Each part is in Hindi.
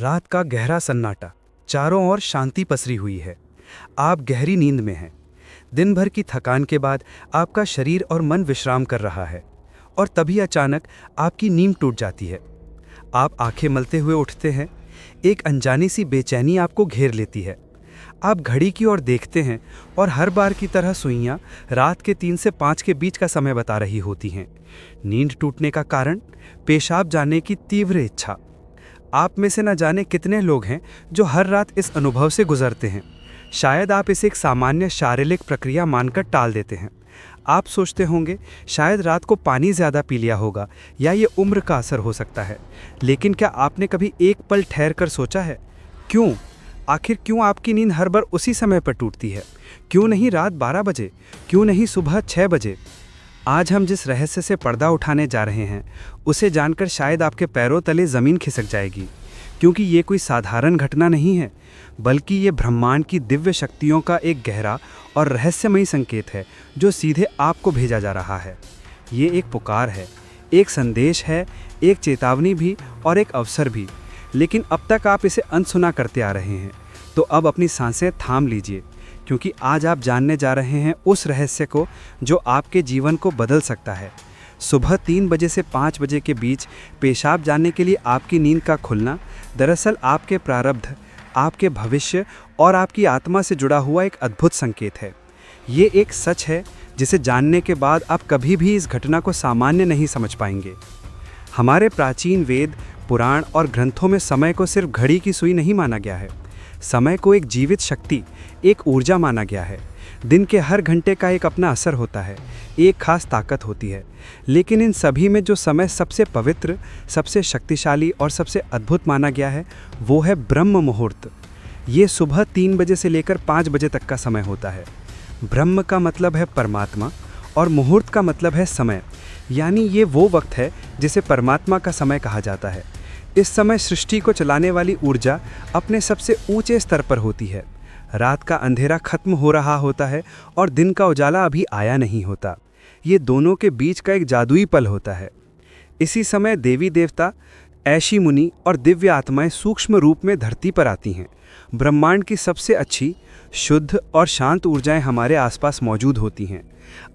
रात का गहरा सन्नाटा, चारों ओर शांति पसरी हुई है। आप गहरी नींद में हैं। दिन भर की थकान के बाद आपका शरीर और मन विश्राम कर रहा है और तभी अचानक आपकी नींद टूट जाती है। आप आंखें मलते हुए उठते हैं। एक अनजानी सी बेचैनी आपको घेर लेती है। आप घड़ी की ओर देखते हैं और हर बार की तरह सुइयां रात के 3 से 5 के बीच का समय बता रही होती हैं। नींद टूटने का कारण पेशाब जाने की तीव्र इच्छा। आप में से न जाने कितने लोग हैं जो हर रात इस अनुभव से गुजरते हैं। शायद आप इसे एक सामान्य शारीरिक प्रक्रिया मानकर टाल देते हैं। आप सोचते होंगे शायद रात को पानी ज़्यादा पी लिया होगा या ये उम्र का असर हो सकता है। लेकिन क्या आपने कभी एक पल ठहर कर सोचा है क्यों? आखिर क्यों आपकी नींद हर बार उसी समय पर टूटती है? क्यों नहीं रात 12 बजे? क्यों नहीं सुबह 6 बजे? आज हम जिस रहस्य से पर्दा उठाने जा रहे हैं उसे जानकर शायद आपके पैरों तले ज़मीन खिसक जाएगी, क्योंकि ये कोई साधारण घटना नहीं है, बल्कि ये ब्रह्मांड की दिव्य शक्तियों का एक गहरा और रहस्यमयी संकेत है जो सीधे आपको भेजा जा रहा है। ये एक पुकार है, एक संदेश है, एक चेतावनी भी और एक अवसर भी। लेकिन अब तक आप इसे अनसुना करते आ रहे हैं, तो अब अपनी सांसें थाम लीजिए, क्योंकि आज आप जानने जा रहे हैं उस रहस्य को जो आपके जीवन को बदल सकता है। सुबह 3 बजे से 5 बजे के बीच पेशाब जानने के लिए आपकी नींद का खुलना दरअसल आपके प्रारब्ध, आपके भविष्य और आपकी आत्मा से जुड़ा हुआ एक अद्भुत संकेत है। ये एक सच है जिसे जानने के बाद आप कभी भी इस घटना को सामान्य नहीं समझ पाएंगे। हमारे प्राचीन वेद, पुराण और ग्रंथों में समय को सिर्फ घड़ी की सुई नहीं माना गया है। समय को एक जीवित शक्ति, एक ऊर्जा माना गया है। दिन के हर घंटे का एक अपना असर होता है, एक खास ताकत होती है। लेकिन इन सभी में जो समय सबसे पवित्र, सबसे शक्तिशाली और सबसे अद्भुत माना गया है वो है ब्रह्म मुहूर्त। ये सुबह 3 बजे से लेकर 5 बजे तक का समय होता है। ब्रह्म का मतलब है परमात्मा और मुहूर्त का मतलब है समय, यानी ये वो वक्त है जिसे परमात्मा का समय कहा जाता है। इस समय सृष्टि को चलाने वाली ऊर्जा अपने सबसे ऊंचे स्तर पर होती है। रात का अंधेरा खत्म हो रहा होता है और दिन का उजाला अभी आया नहीं होता। ये दोनों के बीच का एक जादुई पल होता है। इसी समय देवी देवता, ऐशी मुनि और दिव्य आत्माएं सूक्ष्म रूप में धरती पर आती हैं। ब्रह्मांड की सबसे अच्छी, शुद्ध और शांत ऊर्जाएं हमारे आसपास मौजूद होती हैं।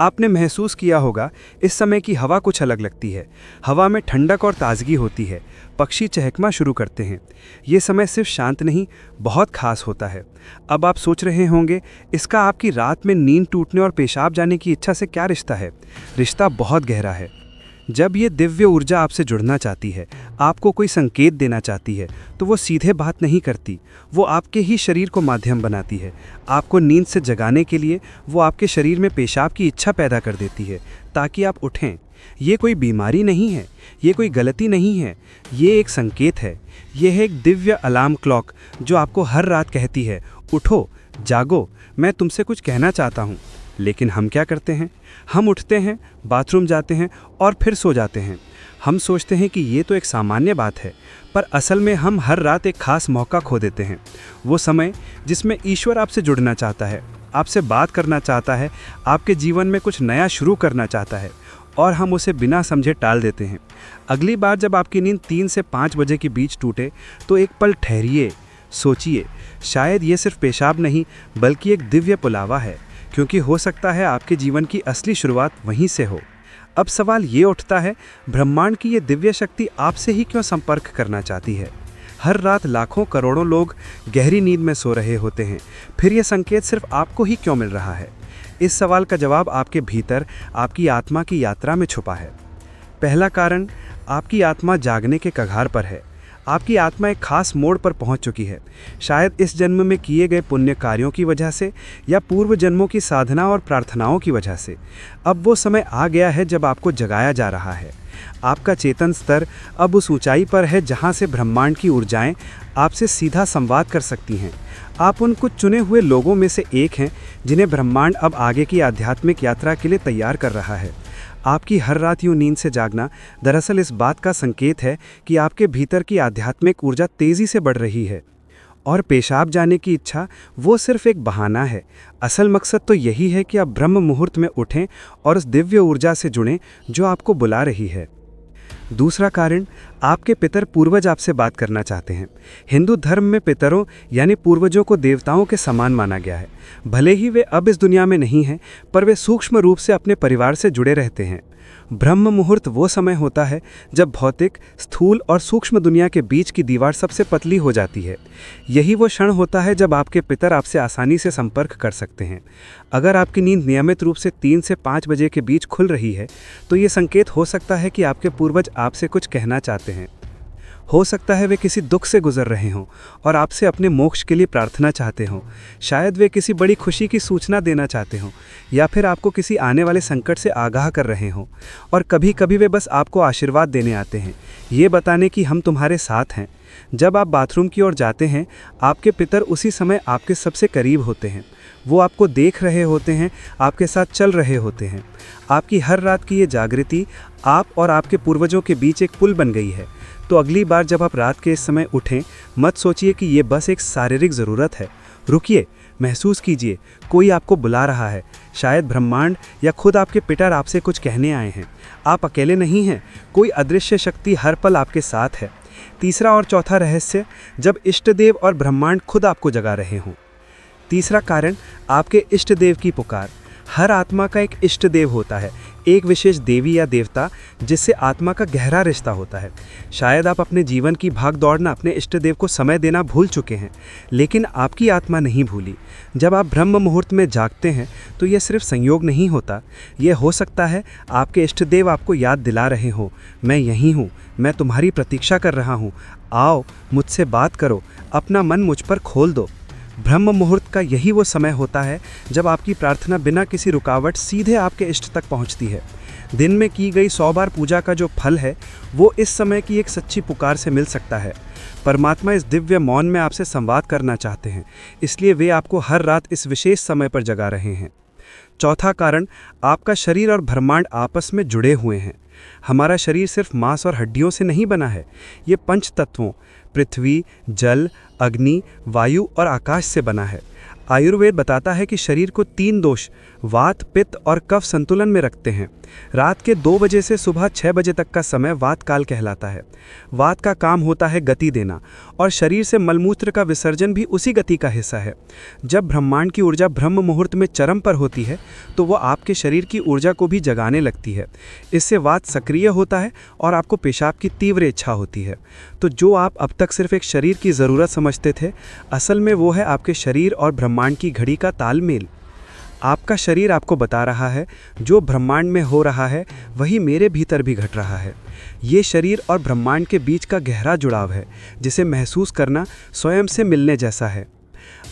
आपने महसूस किया होगा इस समय की हवा कुछ अलग लगती है। हवा में ठंडक और ताजगी होती है। पक्षी चहकना शुरू करते हैं। ये समय सिर्फ शांत नहीं, बहुत खास होता है। अब आप सोच रहे होंगे इसका आपकी रात में नींद टूटने और पेशाब जाने की इच्छा से क्या रिश्ता है? रिश्ता बहुत गहरा है। जब ये दिव्य ऊर्जा आपसे जुड़ना चाहती है, आपको कोई संकेत देना चाहती है, तो वो सीधे बात नहीं करती। वो आपके ही शरीर को माध्यम बनाती है। आपको नींद से जगाने के लिए वो आपके शरीर में पेशाब की इच्छा पैदा कर देती है ताकि आप उठें। ये कोई बीमारी नहीं है, ये कोई गलती नहीं है, ये एक संकेत है। ये है एक दिव्य अलार्म क्लॉक जो आपको हर रात कहती है, उठो, जागो, मैं तुमसे कुछ कहना चाहता हूँ। लेकिन हम क्या करते हैं? हम उठते हैं, बाथरूम जाते हैं और फिर सो जाते हैं। हम सोचते हैं कि ये तो एक सामान्य बात है, पर असल में हम हर रात एक खास मौका खो देते हैं। वो समय जिसमें ईश्वर आपसे जुड़ना चाहता है, आपसे बात करना चाहता है, आपके जीवन में कुछ नया शुरू करना चाहता है, और हम उसे बिना समझे टाल देते हैं। अगली बार जब आपकी नींद 3 से 5 बजे के बीच टूटे तो एक पल ठहरिए, सोचिए। शायद ये सिर्फ पेशाब नहीं बल्कि एक दिव्य पुलावा है, क्योंकि हो सकता है आपके जीवन की असली शुरुआत वहीं से हो। अब सवाल ये उठता है, ब्रह्मांड की ये दिव्य शक्ति आपसे ही क्यों संपर्क करना चाहती है? हर रात लाखों करोड़ों लोग गहरी नींद में सो रहे होते हैं, फिर ये संकेत सिर्फ आपको ही क्यों मिल रहा है? इस सवाल का जवाब आपके भीतर, आपकी आत्मा की यात्रा में छुपा है। पहला कारण, आपकी आत्मा जागने के कगार पर है। आपकी आत्मा एक खास मोड़ पर पहुंच चुकी है, शायद इस जन्म में किए गए पुण्य कार्यों की वजह से या पूर्व जन्मों की साधना और प्रार्थनाओं की वजह से। अब वो समय आ गया है जब आपको जगाया जा रहा है। आपका चेतन स्तर अब उस ऊंचाई पर है जहां से ब्रह्मांड की ऊर्जाएं आपसे सीधा संवाद कर सकती हैं। आप उन कुछ चुने हुए लोगों में से एक हैं जिन्हें ब्रह्मांड अब आगे की आध्यात्मिक यात्रा के लिए तैयार कर रहा है। आपकी हर रात यूं नींद से जागना दरअसल इस बात का संकेत है कि आपके भीतर की आध्यात्मिक ऊर्जा तेज़ी से बढ़ रही है। और पेशाब जाने की इच्छा वो सिर्फ एक बहाना है। असल मकसद तो यही है कि आप ब्रह्म मुहूर्त में उठें और उस दिव्य ऊर्जा से जुड़ें जो आपको बुला रही है। दूसरा कारण, आपके पितर पूर्वज आपसे बात करना चाहते हैं। हिंदू धर्म में पितरों यानी पूर्वजों को देवताओं के समान माना गया है। भले ही वे अब इस दुनिया में नहीं हैं, पर वे सूक्ष्म रूप से अपने परिवार से जुड़े रहते हैं। ब्रह्म मुहूर्त वो समय होता है जब भौतिक, स्थूल और सूक्ष्म दुनिया के बीच की दीवार सबसे पतली हो जाती है। यही वो क्षण होता है जब आपके पितर आपसे आसानी से संपर्क कर सकते हैं। अगर आपकी नींद नियमित रूप से 3 से 5 बजे के बीच खुल रही है, तो ये संकेत हो सकता है कि आपके पूर्वज आपसे कुछ कहना चाहते हैं। हो सकता है वे किसी दुख से गुजर रहे हों और आपसे अपने मोक्ष के लिए प्रार्थना चाहते हों। शायद वे किसी बड़ी खुशी की सूचना देना चाहते हों, या फिर आपको किसी आने वाले संकट से आगाह कर रहे हों। और कभी कभी वे बस आपको आशीर्वाद देने आते हैं, ये बताने कि हम तुम्हारे साथ हैं। जब आप बाथरूम की ओर जाते हैं, आपके पितर उसी समय आपके सबसे करीब होते हैं। वो आपको देख रहे होते हैं, आपके साथ चल रहे होते हैं। आपकी हर रात की ये जागृति आप और आपके पूर्वजों के बीच एक पुल बन गई है। तो अगली बार जब आप रात के इस समय उठें, मत सोचिए कि ये बस एक शारीरिक ज़रूरत है। रुकिए, महसूस कीजिए, कोई आपको बुला रहा है। शायद ब्रह्मांड या खुद आपके पितर आपसे कुछ कहने आए हैं। आप अकेले नहीं हैं, कोई अदृश्य शक्ति हर पल आपके साथ है। तीसरा और चौथा रहस्य, जब इष्टदेव और ब्रह्मांड खुद आपको जगा रहे हों। तीसरा कारण, आपके इष्टदेव की पुकार। हर आत्मा का एक इष्टदेव होता है, एक विशेष देवी या देवता जिससे आत्मा का गहरा रिश्ता होता है। शायद आप अपने जीवन की भाग दौड़ में अपने इष्टदेव को समय देना भूल चुके हैं, लेकिन आपकी आत्मा नहीं भूली। जब आप ब्रह्म मुहूर्त में जागते हैं, तो यह सिर्फ संयोग नहीं होता। यह हो सकता है आपके इष्टदेव आपको याद दिला रहे हो, मैं यहीं हूँ, मैं तुम्हारी प्रतीक्षा कर रहा हूँ, आओ मुझसे बात करो, अपना मन मुझ पर खोल दो। ब्रह्म मुहूर्त का यही वो समय होता है जब आपकी प्रार्थना बिना किसी रुकावट सीधे आपके इष्ट तक पहुंचती है। दिन में की गई 100 बार पूजा का जो फल है, वो इस समय की एक सच्ची पुकार से मिल सकता है। परमात्मा इस दिव्य मौन में आपसे संवाद करना चाहते हैं, इसलिए वे आपको हर रात इस विशेष समय पर जगा रहे हैं। चौथा कारण, आपका शरीर और ब्रह्मांड आपस में जुड़े हुए हैं। हमारा शरीर सिर्फ मांस और हड्डियों से नहीं बना है, ये 5 तत्वों पृथ्वी, जल, अग्नि, वायु और आकाश से बना है। आयुर्वेद बताता है कि शरीर को 3 दोष वात, पित्त और कफ संतुलन में रखते हैं। रात के 2 बजे से सुबह 6 बजे तक का समय वात काल कहलाता है। वात का काम होता है गति देना, और शरीर से मलमूत्र का विसर्जन भी उसी गति का हिस्सा है। जब ब्रह्मांड की ऊर्जा ब्रह्म मुहूर्त में चरम पर होती है, तो वो आपके शरीर की ऊर्जा को भी जगाने लगती है। इससे वात सक्रिय होता है और आपको पेशाब की तीव्र इच्छा होती है। तो जो आप अब तक सिर्फ एक शरीर की ज़रूरत समझते थे, असल में वो है आपके शरीर और ब्रह्मांड की घड़ी का तालमेल। आपका शरीर आपको बता रहा है, जो ब्रह्मांड में हो रहा है वही मेरे भीतर भी घट रहा है। ये शरीर और ब्रह्मांड के बीच का गहरा जुड़ाव है, जिसे महसूस करना स्वयं से मिलने जैसा है।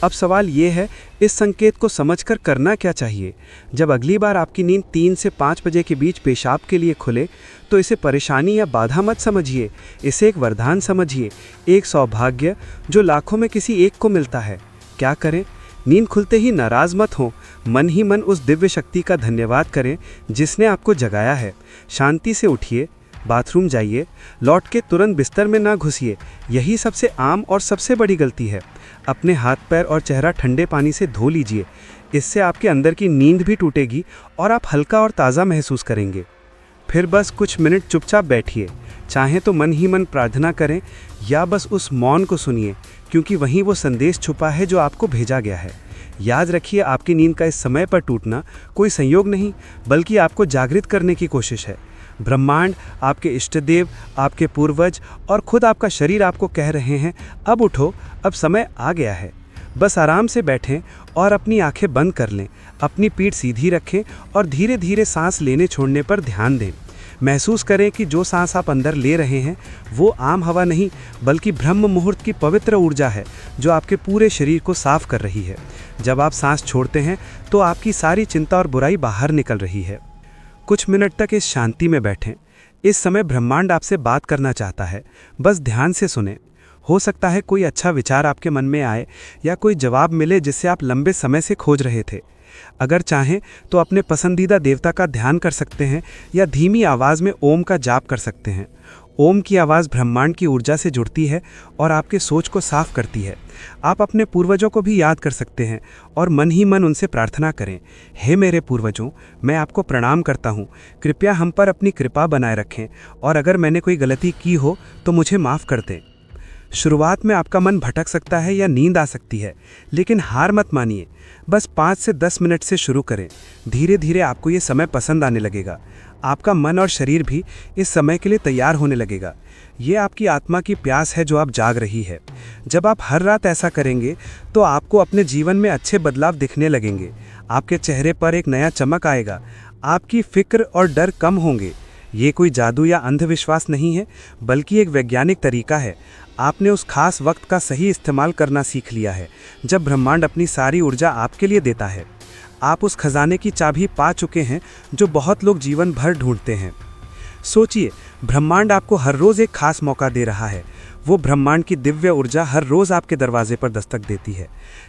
अब सवाल ये है, इस संकेत को समझकर करना क्या चाहिए? जब अगली बार आपकी नींद 3 से 5 बजे के बीच पेशाब के लिए खुले, तो इसे परेशानी या बाधा मत समझिए, इसे एक वरदान समझिए, एक सौभाग्य जो लाखों में किसी एक को मिलता है। क्या करें? नींद खुलते ही नाराज मत हो, मन ही मन उस दिव्य शक्ति का धन्यवाद करें जिसने आपको जगाया है। शांति से उठिए, बाथरूम जाइए, लौट के तुरंत बिस्तर में ना घुसिए। यही सबसे आम और सबसे बड़ी गलती है। अपने हाथ पैर और चेहरा ठंडे पानी से धो लीजिए, इससे आपके अंदर की नींद भी टूटेगी और आप हल्का और ताज़ा महसूस करेंगे। फिर बस कुछ मिनट चुपचाप बैठिए, चाहे तो मन ही मन प्रार्थना करें या बस उस मौन को सुनिए, क्योंकि वहीं वो संदेश छुपा है जो आपको भेजा गया है। याद रखिए, आपकी नींद का इस समय पर टूटना कोई संयोग नहीं, बल्कि आपको जागृत करने की कोशिश है। ब्रह्मांड, आपके इष्टदेव, आपके पूर्वज और खुद आपका शरीर आपको कह रहे हैं, अब उठो, अब समय आ गया है। बस आराम से बैठें और अपनी आंखें बंद कर लें, अपनी पीठ सीधी रखें और धीरे धीरे सांस लेने छोड़ने पर ध्यान दें। महसूस करें कि जो सांस आप अंदर ले रहे हैं वो आम हवा नहीं, बल्कि ब्रह्म मुहूर्त की पवित्र ऊर्जा है जो आपके पूरे शरीर को साफ कर रही है। जब आप सांस छोड़ते हैं तो आपकी सारी चिंता और बुराई बाहर निकल रही है। कुछ मिनट तक इस शांति में बैठें। इस समय ब्रह्मांड आपसे बात करना चाहता है, बस ध्यान से सुनें। हो सकता है कोई अच्छा विचार आपके मन में आए या कोई जवाब मिले जिससे आप लंबे समय से खोज रहे थे। अगर चाहें तो अपने पसंदीदा देवता का ध्यान कर सकते हैं या धीमी आवाज़ में ओम का जाप कर सकते हैं। ओम की आवाज़ ब्रह्मांड की ऊर्जा से जुड़ती है और आपके सोच को साफ करती है। आप अपने पूर्वजों को भी याद कर सकते हैं और मन ही मन उनसे प्रार्थना करें, हे मेरे पूर्वजों, मैं आपको प्रणाम करता हूँ, कृपया हम पर अपनी कृपा बनाए रखें और अगर मैंने कोई गलती की हो तो मुझे माफ़ कर दें। शुरुआत में आपका मन भटक सकता है या नींद आ सकती है, लेकिन हार मत मानिए। बस 5 से 10 मिनट से शुरू करें। धीरे धीरे आपको ये समय पसंद आने लगेगा। आपका मन और शरीर भी इस समय के लिए तैयार होने लगेगा। ये आपकी आत्मा की प्यास है जो आप जाग रही है। जब आप हर रात ऐसा करेंगे तो आपको अपने जीवन में अच्छे बदलाव दिखने लगेंगे। आपके चेहरे पर एक नया चमक आएगा। आपकी फिक्र और डर कम होंगे। ये कोई जादू या अंधविश्वास नहीं है, बल्कि एक वैज्ञानिक तरीका है। आपने उस खास वक्त का सही इस्तेमाल करना सीख लिया है, जब ब्रह्मांड अपनी सारी ऊर्जा आपके लिए देता है। आप उस खजाने की चाबी पा चुके हैं जो बहुत लोग जीवन भर ढूंढते हैं। सोचिए, ब्रह्मांड आपको हर रोज़ एक खास मौका दे रहा है। वो ब्रह्मांड की दिव्य ऊर्जा हर रोज़ आपके दरवाजे पर दस्तक देती है,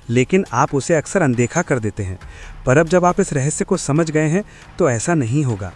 लेकिन आप उसे अक्सर अनदेखा कर देते हैं। पर अब जब आप इस रहस्य को समझ गए हैं तो ऐसा नहीं होगा।